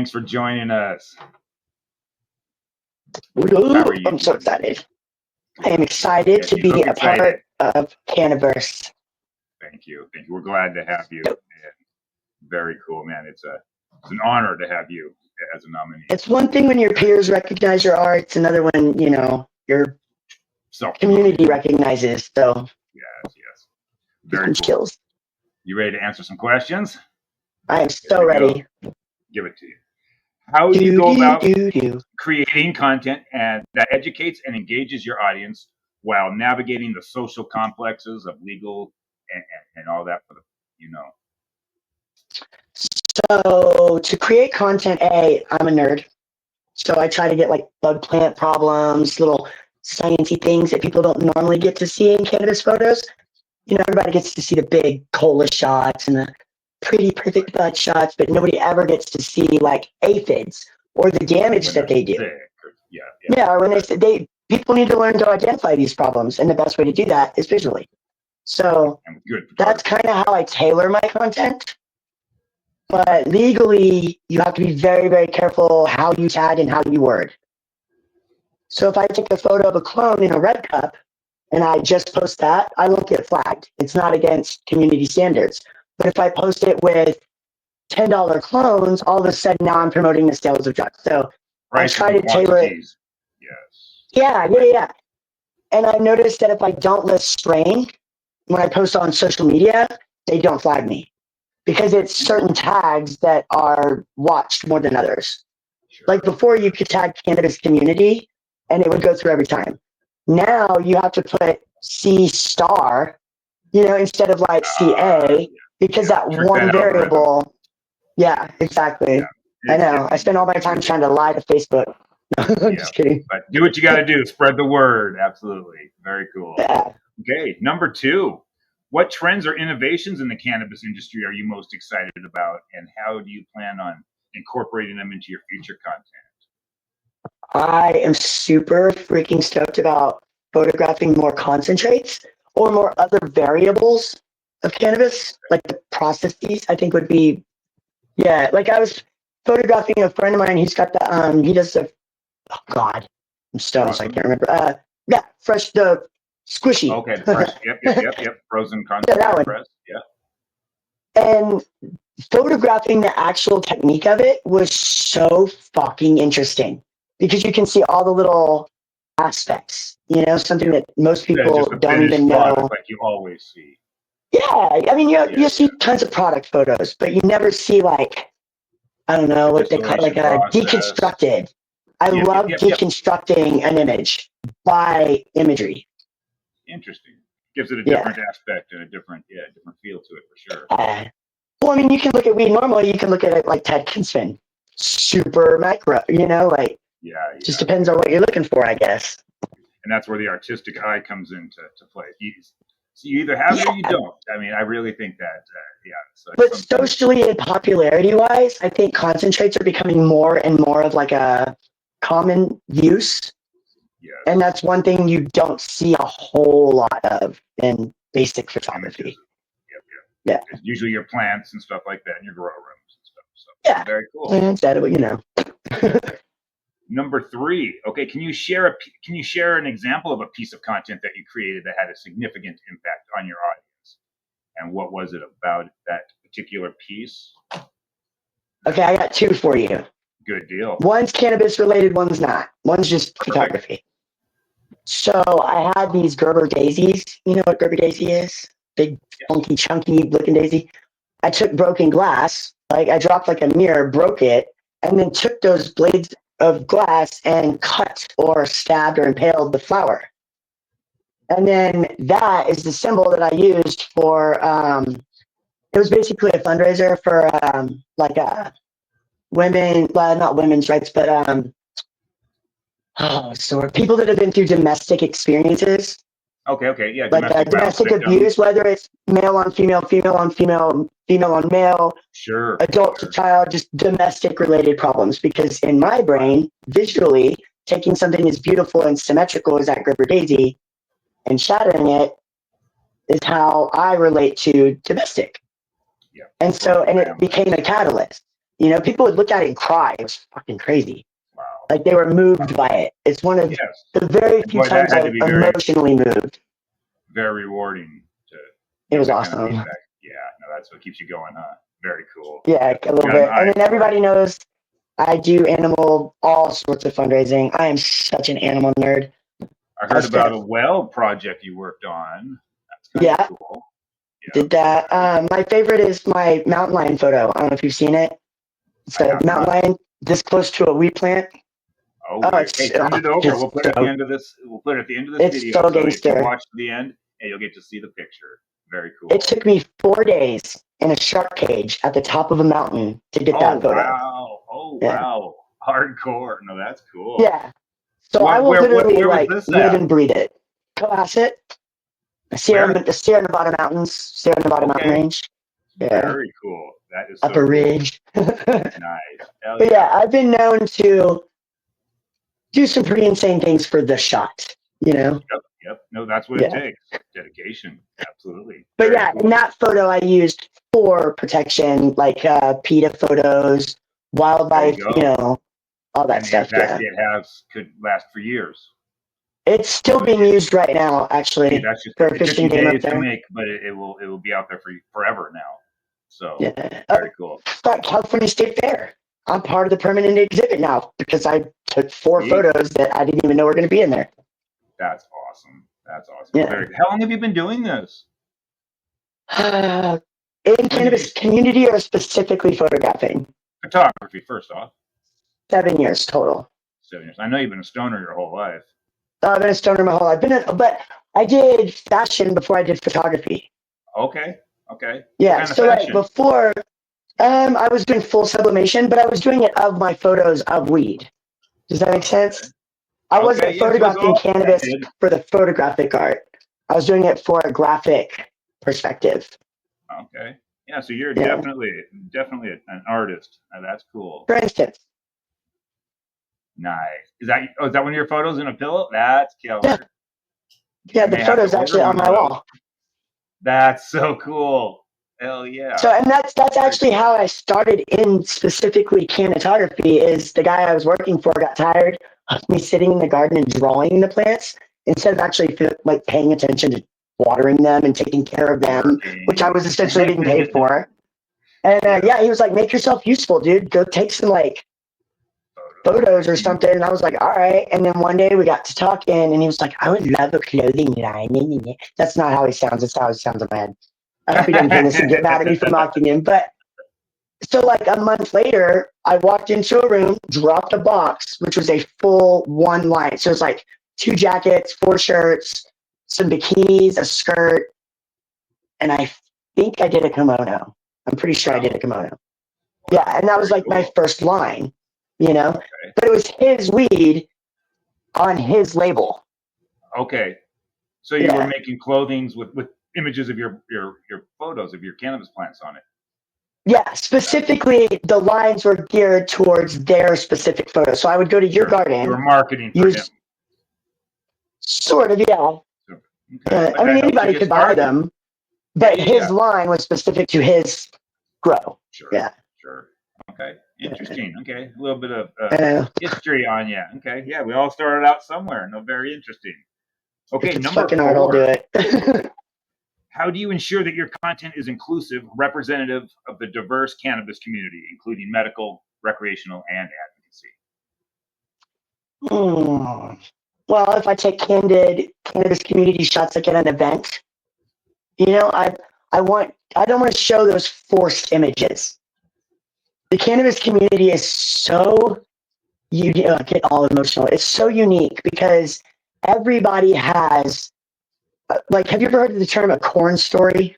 Thanks for joining us. I'm so excited. I am excited to be a part of Cannaverse. Thank you. We're glad to have you. Very cool, man. It's an honor to have you as a nominee. It's one thing when your peers recognize your art. It's another when, your community recognizes. So yes. Very cool. Chills. You ready to answer some questions? I am so ready. Give it to you. How do you go about creating content that educates and engages your audience while navigating the social complexes of legal and all that for So to create content, I'm a nerd. So I try to get like bug plant problems, little sciencey things that people don't normally get to see in cannabis photos. Everybody gets to see the big cola shots and the pretty perfect bud shots, but nobody ever gets to see like aphids or the damage that they do. Or when people need to learn to identify these problems, and the best way to do that is visually. So that's kind of how I tailor my content. But legally, you have to be very, very careful how you tag and how you word. So if I take a photo of a clone in a red cup and I just post that, I won't get flagged. It's not against community standards. But if I post it with $10 clones, all of a sudden now I'm promoting the sales of drugs. So I try to tailor it. Yeah. And I've noticed that if I don't list strain, when I post on social media, they don't flag me because it's certain tags that are watched more than others. Like before, you could tag cannabis community and it would go through every time. Now you have to put C*, instead of like CA, because that one variable. Yeah, exactly. Yeah. I know. I spend all my time trying to lie to Facebook. I'm just kidding. But do what you got to do. Spread the word. Absolutely. Very cool. Yeah. Okay. Number 2. What trends or innovations in the cannabis industry are you most excited about, and how do you plan on incorporating them into your future content? I am super freaking stoked about photographing more concentrates or more other variables of cannabis, like the processes. I think would be, like I was photographing a friend of mine. He's got the he does the, oh god, I'm stoned, so I can't remember. Fresh, the squishy. Okay, fresh. Yep. Frozen content. That one. Press. Yeah. And photographing the actual technique of it was so fucking interesting because you can see all the little aspects, something that most people don't even know. Like you always see. Yeah, I mean, you see tons of product photos, but you never see like, I don't know what they call it, like a deconstructed. I love deconstructing an image by imagery. Interesting. Gives it a different aspect and a different feel to it for sure. Well, I mean, you can look at weed normally. You can look at it like Ted Kinsman, super macro. Just depends on what you're looking for, I guess. And that's where the artistic eye comes into play. So you either have it or you don't. I mean, I really think that, So but socially and popularity-wise, I think concentrates are becoming more and more of like a common use. Yes. And that's one thing you don't see a whole lot of in basic photography. Yeah. It's usually your plants and stuff like that in your grow rooms and stuff. So very cool. And Number 3. Okay, can you share an example of a piece of content that you created that had a significant impact on your audience? And what was it about that particular piece? Okay, I got 2 for you. Good deal. One's cannabis related, one's not. One's just photography. So I had these Gerber daisies. You know what Gerber daisy is? Big, funky, chunky looking daisy. I took broken glass, like I dropped like a mirror, broke it, and then took those blades of glass and cut or stabbed or impaled the flower. And then that is the symbol that I used for, it was basically a fundraiser for women, well, not women's rights, but people that have been through domestic experiences. Okay, yeah. Like domestic abuse, whether it's male on female, female on female, female on male, adult to child, just domestic related problems. Because in my brain, visually, taking something as beautiful and symmetrical as that Gerber daisy and shattering it is how I relate to domestic. Yeah. And it became a catalyst. You know, people would look at it and cry. It was fucking crazy. Wow. Like they were moved by it. It's one of Yes. the very And few boy, that times had to I've be emotionally moved. very rewarding to It get was that kind of awesome. feedback. Yeah, no, that's what keeps you going, huh? Very cool. Yeah, a You little got an bit. And eye then for it. everybody knows I do all sorts of fundraising. I am such an animal nerd. I heard about a well project you worked on. That's kind of Yeah, cool. Yeah, did that. My favorite is my mountain lion photo. I don't know if you've seen it. It's I a have mountain not. lion this close to a wheat plant. Oh, Oh, very. Hey, send it over. it's We'll put it at the so end of this. We'll put it at the end of this it's video. so So if you gangster. watch to the end, hey, you'll get to see the picture. Very It cool. took me 4 days in a shark cage at the top of a mountain to get Oh that photo. wow. Oh Yeah. wow. Hardcore. No, that's cool. Yeah. So I What? will literally Where was like this live at? and breathe it. Cohasset, Where? The Sierra Nevada mountains, Sierra Nevada mountain Okay. range. Yeah. Very cool. That is so Upper cool. Ridge. But Nice. Hell yeah, yeah. I've been known to do some pretty insane things for the shot, you know? Yep. Yep. No, that's what it Yeah. takes. Dedication. Absolutely. But Very yeah, in cool. that photo I used for protection, like PETA photos, There you wildlife, you go. know, all that And the stuff. impact Yeah. it has could last for years. It's still being used right now, See, actually, that's just for a it took fishing you game up days to there. make, but it will be out there for forever now. So Yeah. very cool. But California State Fair. I'm part of the permanent exhibit now because I took 4 See, photos that I didn't even know were going to be in there. that's awesome. That's awesome. Yeah. Very. How long have you been doing this? In When did you cannabis community or specifically photographing? photography? First off, 7 years total. 7 years. I know you've been a stoner your whole life. I've been a stoner my whole life. But I did fashion before I did photography. Okay. Okay. What Yeah. kind of So like fashion? before, I was doing full sublimation, but I was doing it of my photos of weed. Does that make Okay. sense? I Okay. wasn't Yeah. So it's photographing all cannabis blended. for the photographic art. I was doing it for a graphic perspective. Okay. Yeah. So you're Yeah. definitely an artist. That's cool. For instance, Nice. Is that one of your photos in a pillow? That's yeah, killer. yeah, I the may have to photo's order actually on one of my those. wall. That's so cool. Hell yeah. So, and that's Very actually cool. how I started in specifically canatography. Is the guy I was working for got tired of me sitting in the garden and drawing the plants instead of actually like paying attention to watering them and taking care of them, which I Working. was essentially being paid for. And Yeah. yeah, he was like, "Make yourself useful, dude. Go take some like photos or something." And I was like, "All right." And then one day we got to talking, and he was like, "I would love a clothing line." That's not how he sounds. That's how he sounds in my head. I hope he doesn't hear this and get mad at me for mocking him. But so like a month later, I walked into a room, dropped a box, which was a full one line. So it's like 2 jackets, 4 shirts, some bikinis, a skirt, and I think I did a kimono. I'm pretty sure I did a kimono. Yeah, Wow. and that was Very like my cool. first line, you know. Okay. But it was his weed on his label. Okay. So you were Yeah. making clothings with images of your photos of your cannabis plants on it. Yeah, specifically the lines were geared towards their specific photo. So I would go to your Sure. You were garden, marketing for him. use sort of, yeah. Okay. But I mean, that helped you anybody get could buy started. them, Yeah, but yeah, his yeah. line was specific to his grow. Sure. Yeah. Sure. Okay. Interesting. Okay. A little bit of Uh, history on you. Okay. Yeah. We all started out somewhere. No, very interesting. if Okay. it's Number fucking art, I'll do 4. it. How do you ensure that your content is inclusive, representative of the diverse cannabis community, including medical, recreational, and advocacy? Well, if I take candid cannabis community shots like at an event, you know, I don't want to show those forced images. The cannabis community is so you get all emotional. It's so unique because everybody has like, have you ever heard of the term a corn story?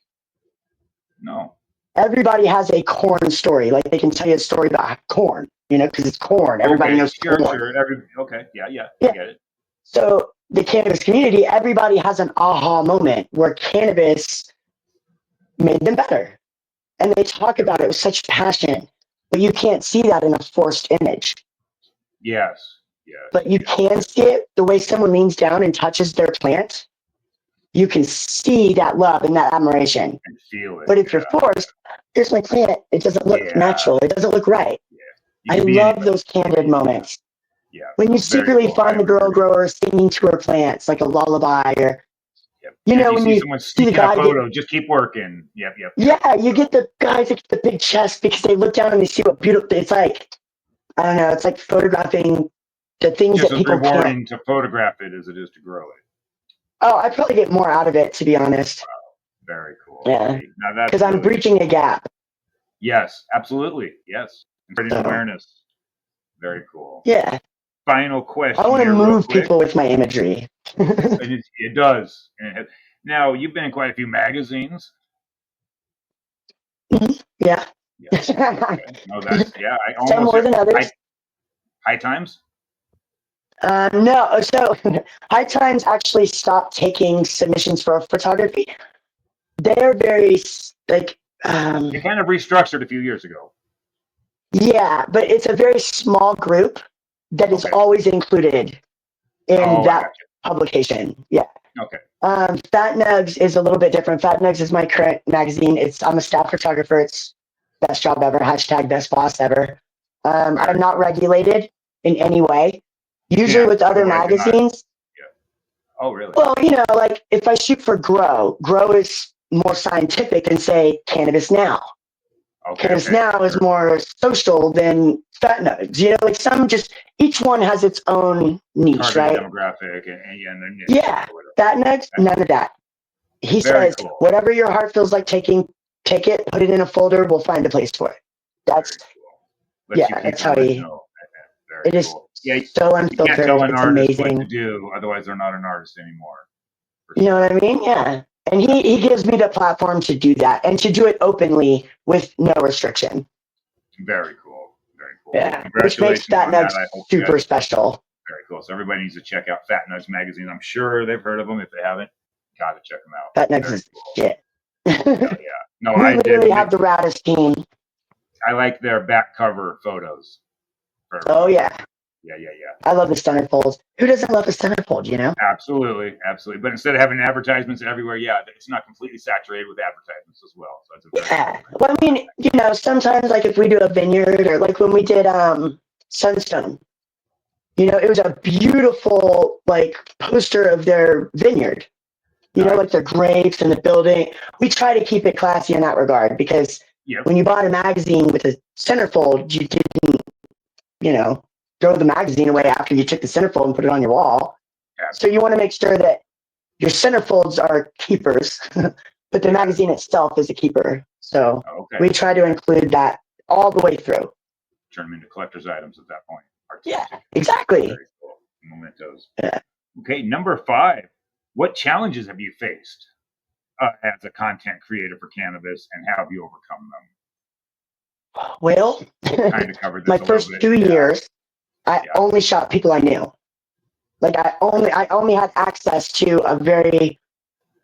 No. Everybody has a corn story. Like they can tell you a story about corn, you know, because it's corn. Everybody Okay. knows Sure. corn. Sure. Okay. Yeah. Yeah. I Yeah. get it. So the cannabis community, everybody has an aha moment where cannabis made them better. And they talk about it with such passion. But you can't see that in a forced image. Yes. Yes. But you Yes. can see it the way someone leans down and touches their plant. you can see that love and that admiration. And feel it. But if you're forced, here's my plant. It doesn't look natural. It doesn't look right. Yeah. I love those candid moments. Yeah. When you secretly cool. find the girl grower singing to her plants like a lullaby, or you know, when you see someone see the guy a photo, just keep working. Yep. Yeah, you get the guys that get the big chest because they look down and they see what beautiful. It's like, I don't know. It's like photographing the things just that people as rewarding to photograph it as it is to grow it. Oh, I probably get more out of it, to be honest. Wow. Very cool. Yeah, because really I'm breaching a gap. Yes, absolutely. Yes, spreading awareness. Very cool. Yeah. Final question. I want to move people with my imagery. And it does. Now, you've been in quite a few magazines. Yeah. Yes. Okay. No, that's Some more than others. High Times. No, so High Times actually stopped taking submissions for photography. They're very like. They kind of restructured a few years ago. Yeah, but it's a very small group that is always included in that publication. Yeah. Okay. Fat Nugs is a little bit different. Fat Nugs is my current magazine. I'm a staff photographer. It's best job ever. # best boss ever. I'm not regulated in any way. Usually with other magazines. Oh, really? Well, like if I shoot for Grow is more scientific than say Cannabis Now. Cannabis Now is more social than Fat Nugs. Like some each one has its own niche, right? Demographic and their niche. Yeah. Fat Nugs, none of that. He says, whatever your heart feels like taking, take it, put it in a folder, we'll find a place for it. That's that's how he. It is so unfiltered. You can't tell an artist what to do, otherwise they're not an artist anymore. You know what I mean? Yeah. And he gives me the platform to do that and to do it openly with no restriction. Very cool. Very cool. Yeah. Which makes Fat Nugs super special. Very cool. So everybody needs to check out Fat Nugs magazine. I'm sure they've heard of them. If they haven't, gotta check them out. Fat Nugs is shit. Yeah. No, we literally have the raddest team. I like their back cover photos. Oh yeah. Yeah. I love the centerfolds. Who doesn't love a centerfold, Absolutely. But instead of having advertisements everywhere, it's not completely saturated with advertisements as well. So it's Well, I mean, sometimes like if we do a vineyard or like when we did Sunstone, it was a beautiful like poster of their vineyard. Like their grapes and the building. We try to keep it classy in that regard because when you bought a magazine with a centerfold, you didn't, throw the magazine away after you took the centerfold and put it on your wall. So you want to make sure that your centerfolds are keepers, but the magazine itself is a keeper. So we try to include that all the way through. Turn them into collector's items at that point. Yeah, exactly. Very cool. Mementos. Yeah. Okay, number 5. What challenges have you faced as a content creator for cannabis, and how have you overcome them? Well, kind of covered this my first 2 years, I only shot people I knew. Like I only had access to a very,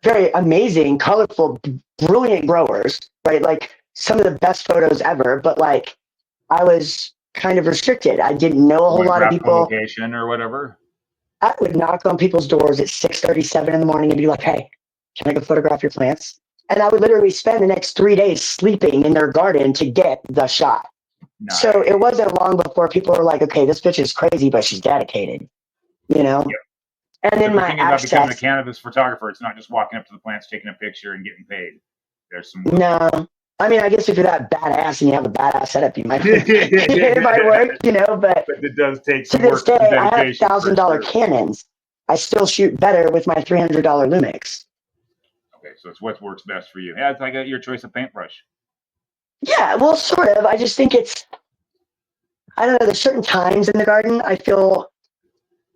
very amazing, colorful, brilliant growers, right? Like some of the best photos ever, but like I was kind of restricted. I didn't know a whole lot of people. Location or whatever. I would knock on people's doors at 6:37 in the morning and be like, "Hey, can I go photograph your plants?" And I would literally spend the next 3 days sleeping in their garden to get the shot. Nice. So it wasn't long before people were like, "Okay, this bitch is crazy, but she's dedicated," Yeah. And then my about becoming a cannabis photographer, it's not just walking up to the plants, taking a picture, and getting paid. There's some work. No. I mean, I guess if you're that badass and you have a badass setup, you might it might work, but it does take some work. To this day, I have $1,000 Canons. I still shoot better with my $300 Lumix. Okay, so it's what works best for you. Yeah, it's like your choice of paintbrush. Yeah, well, sort of. I just think I don't know, there's certain times in the garden I feel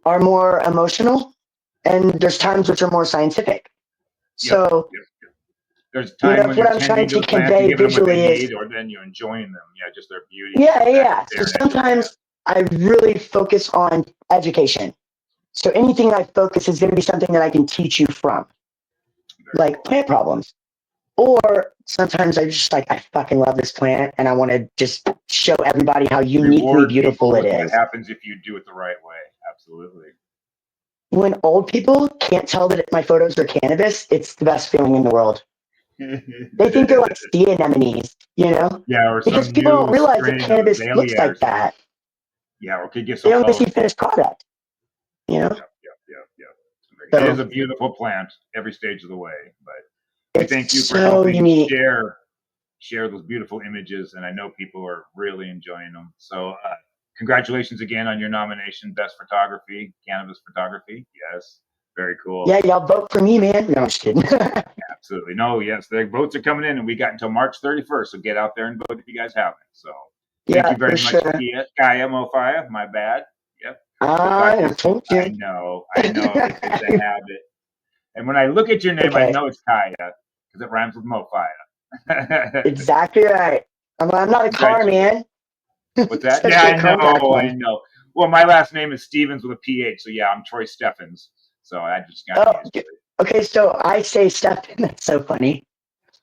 are more emotional, and there's times which are more scientific. So, there's times when what I'm trying to convey visually is, or then you're enjoying them. Yeah, just their beauty. Yeah. So sometimes I really focus on education. So anything I focus is going to be something that I can teach you from, like plant problems. Or sometimes I just I fucking love this plant and I want to just show everybody how uniquely beautiful it is. What happens if you do it the right way? Absolutely. when old people can't tell that my photos are cannabis, it's the best feeling in the world. They think they're like sea anemones, you know? Yeah, or Because some people don't new realize that strain of cannabis looks azalea or like something. that. Yeah, or it could get They so only see colorful. finished product, you know? It So is a beautiful plant every stage of the way. But we thank it's you for so helping unique. share those beautiful images, and I know people are really enjoying them. So congratulations again on your nomination, Best Photography, Cannabis Photography. Yes, very cool. Yeah, y'all vote for me, man. No, I'm just kidding. Absolutely. No, yes, the votes are coming in, and we got until March 31st, so get out there and vote if you guys haven't. So thank Yeah, you for very much, sure. Kyea Mofire. My bad. Yep. We'll talk to I you soon. told you. I know, it's a habit. And when I look at your name, I Okay, know it's Kyea because it rhymes with Mofire. exactly right. I'm not a car Congratulations. man, What's that? Yeah, especially a compact I one. know. Well, my last name is Stevens with a PH, so yeah, I'm Troy Steffens. So I just got Oh, used to it. okay, so I say Stefan. That's so funny.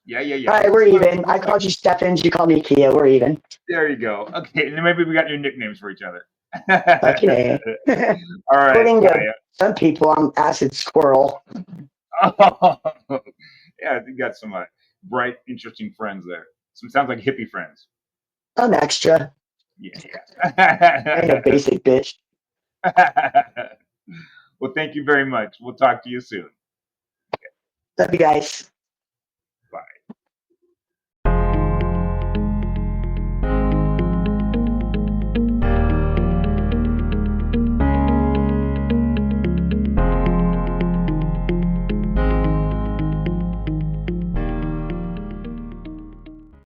Yeah. All right, we're That's fine. even. I called you Steffens. You called me Kyea. We're even. There you go. Okay, and maybe we got new nicknames for each other. Okay. All right, According to Kaya. some people, I'm acid squirrel. Yeah, you got some bright, interesting friends there. Some sounds like hippie friends. I'm extra. I ain't a Yeah. basic bitch. Well, thank you very much. We'll talk to you soon. Love you guys.